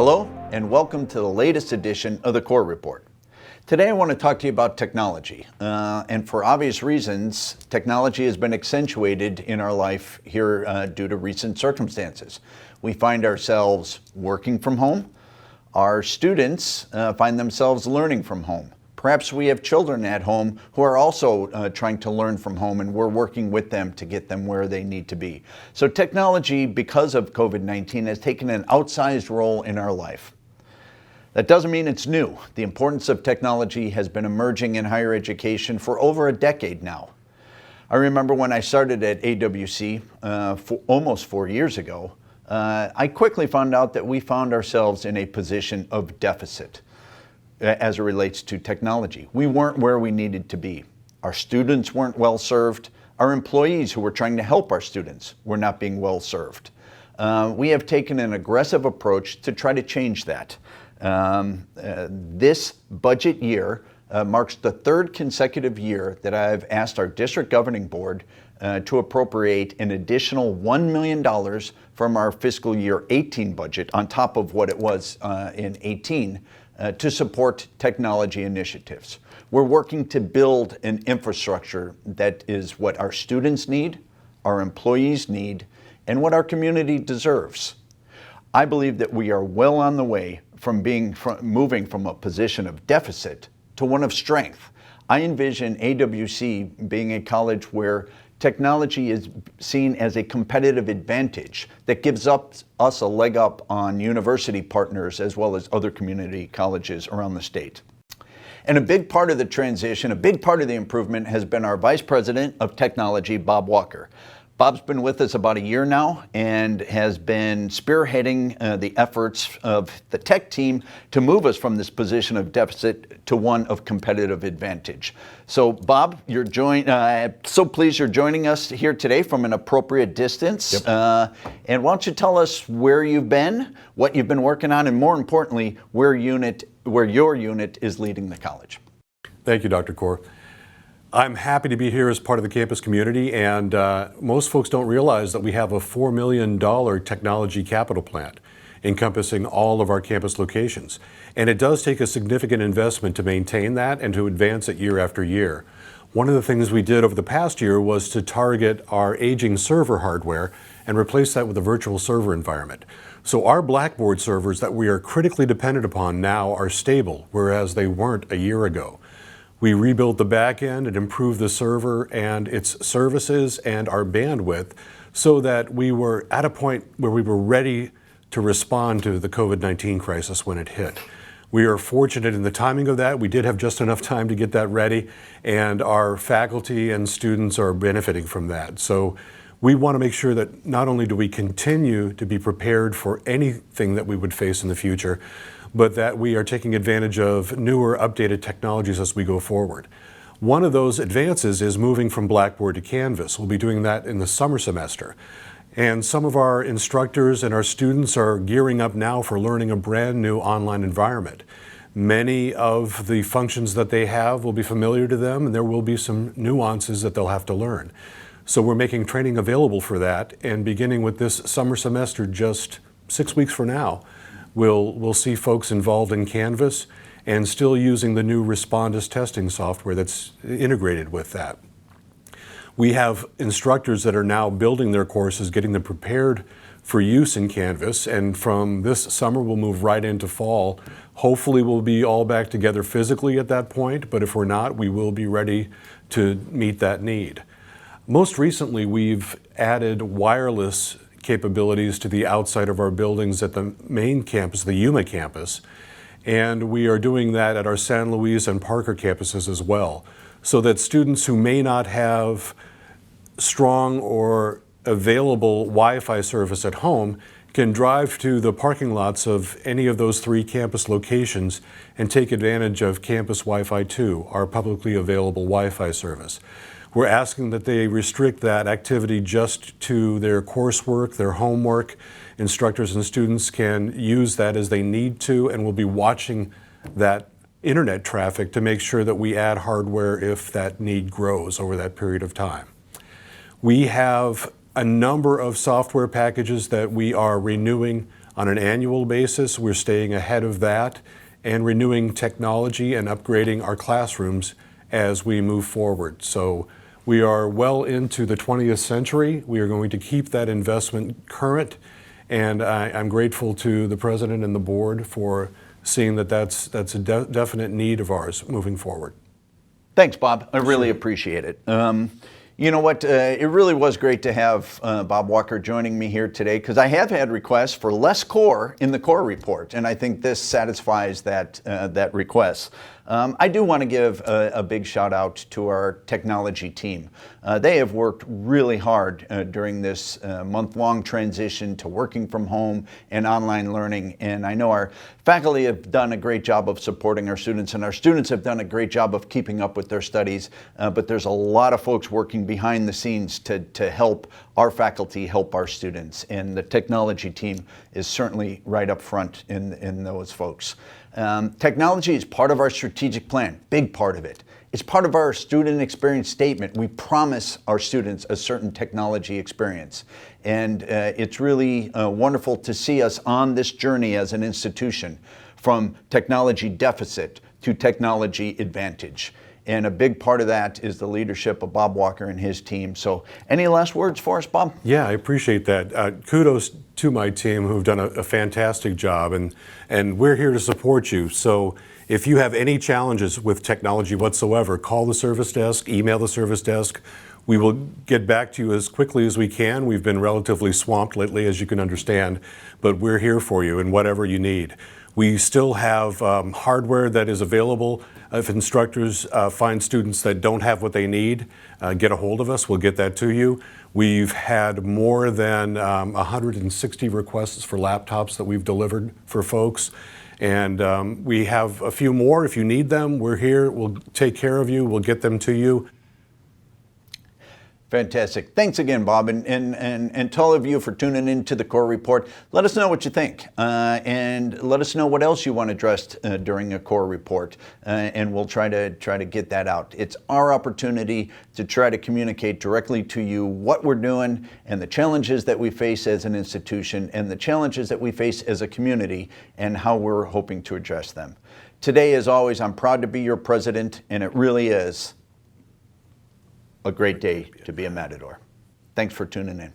Hello, and welcome to the latest edition of the Corr Report. Today I want to talk to you about technology, and for obvious reasons, technology has been accentuated in our life here due to recent circumstances. We find ourselves working from home. Our students find themselves learning from home. Perhaps we have children at home who are also trying to learn from home, and we're working with them to get them where they need to be. So technology, because of COVID-19, has taken an outsized role in our life. That doesn't mean it's new. The importance of technology has been emerging in higher education for over a decade now. I remember when I started at AWC almost 4 years ago, I quickly found out that we found ourselves in a position of deficit as it relates to technology. We weren't where we needed to be. Our students weren't well served. Our employees who were trying to help our students were not being well served. We have taken an aggressive approach to try to change that. This budget year marks the third consecutive year that I've asked our district governing board to appropriate an additional $1 million from our fiscal year 18 budget on top of what it was in 18 to support technology initiatives. We're working to build an infrastructure that is what our students need, our employees need, and what our community deserves. I believe that we are well on the way from moving from a position of deficit to one of strength. I envision AWC being a college where technology is seen as a competitive advantage that gives us a leg up on university partners as well as other community colleges around the state. And a big part of the transition, a big part of the improvement has been our Vice President of Technology, Bob Walker. Bob's been with us about a year now and has been spearheading the efforts of the tech team to move us from this position of deficit to one of competitive advantage. So Bob, so pleased you're joining us here today from an appropriate distance. Yep. And why don't you tell us where you've been, what you've been working on, and more importantly, where your unit is leading the college. Thank you, Dr. Corr. I'm happy to be here as part of the campus community, and most folks don't realize that we have a $4 million technology capital plan encompassing all of our campus locations. And it does take a significant investment to maintain that and to advance it year after year. One of the things we did over the past year was to target our aging server hardware and replace that with a virtual server environment. So our Blackboard servers that we are critically dependent upon now are stable, whereas they weren't a year ago. We rebuilt the back end and improved the server and its services and our bandwidth so that we were at a point where we were ready to respond to the COVID-19 crisis when it hit. We are fortunate in the timing of that. We did have just enough time to get that ready, and our faculty and students are benefiting from that. So we want to make sure that not only do we continue to be prepared for anything that we would face in the future, but that we are taking advantage of newer, updated technologies as we go forward. One of those advances is moving from Blackboard to Canvas. We'll be doing that in the summer semester. And some of our instructors and our students are gearing up now for learning a brand new online environment. Many of the functions that they have will be familiar to them, and there will be some nuances that they'll have to learn. So we're making training available for that, and beginning with this summer semester, just 6 weeks from now, we'll see folks involved in Canvas and still using the new Respondus testing software that's integrated with that. We have instructors that are now building their courses, getting them prepared for use in Canvas, and from this summer we'll move right into fall. Hopefully we'll be all back together physically at that point, but if we're not, we will be ready to meet that need. Most recently, we've added wireless capabilities to the outside of our buildings at the main campus, the Yuma campus, and we are doing that at our San Luis and Parker campuses as well, so that students who may not have strong or available Wi-Fi service at home can drive to the parking lots of any of those 3 campus locations and take advantage of Campus Wi-Fi 2, our publicly available Wi-Fi service. We're asking that they restrict that activity just to their coursework, their homework. Instructors and students can use that as they need to, and we'll be watching that internet traffic to make sure that we add hardware if that need grows over that period of time. We have a number of software packages that we are renewing on an annual basis. We're staying ahead of that and renewing technology and upgrading our classrooms as we move forward. So we are well into the 20th century. We are going to keep that investment current, and I'm grateful to the President and the board for seeing that that's a definite need of ours moving forward. Thanks, Bob. I really appreciate it. You know what? It really was great to have Bob Walker joining me here today, because I have had requests for less Corr in the Corr report, and I think this satisfies that request. I do want to give a big shout out to our technology team. They have worked really hard during this month-long transition to working from home and online learning, and I know our faculty have done a great job of supporting our students, and our students have done a great job of keeping up with their studies, but there's a lot of folks working behind the scenes to help our faculty help our students, and the technology team is certainly right up front in those folks. Technology is part of our strategic plan, big part of it. It's part of our student experience statement. We promise our students a certain technology experience. And it's really wonderful to see us on this journey as an institution, from technology deficit to technology advantage. And a big part of that is the leadership of Bob Walker and his team. So any last words for us, Bob? Yeah, I appreciate that. Kudos to my team, who've done a fantastic job, and we're here to support you. So if you have any challenges with technology whatsoever, call the service desk, email the service desk. We will get back to you as quickly as we can. We've been relatively swamped lately, as you can understand, but we're here for you in whatever you need. We still have hardware that is available. If instructors find students that don't have what they need, get a hold of us. We'll get that to you. We've had more than 160 requests for laptops that we've delivered for folks. And we have a few more. If you need them, we're here. We'll take care of you. We'll get them to you. Fantastic. Thanks again, Bob, and to all of you for tuning in to the Corr Report. Let us know what you think, and let us know what else you want addressed during a Corr Report, and we'll try to get that out. It's our opportunity to try to communicate directly to you what we're doing and the challenges that we face as an institution and the challenges that we face as a community and how we're hoping to address them. Today, as always, I'm proud to be your president, and it really is a great day to be a Matador. Thanks for tuning in.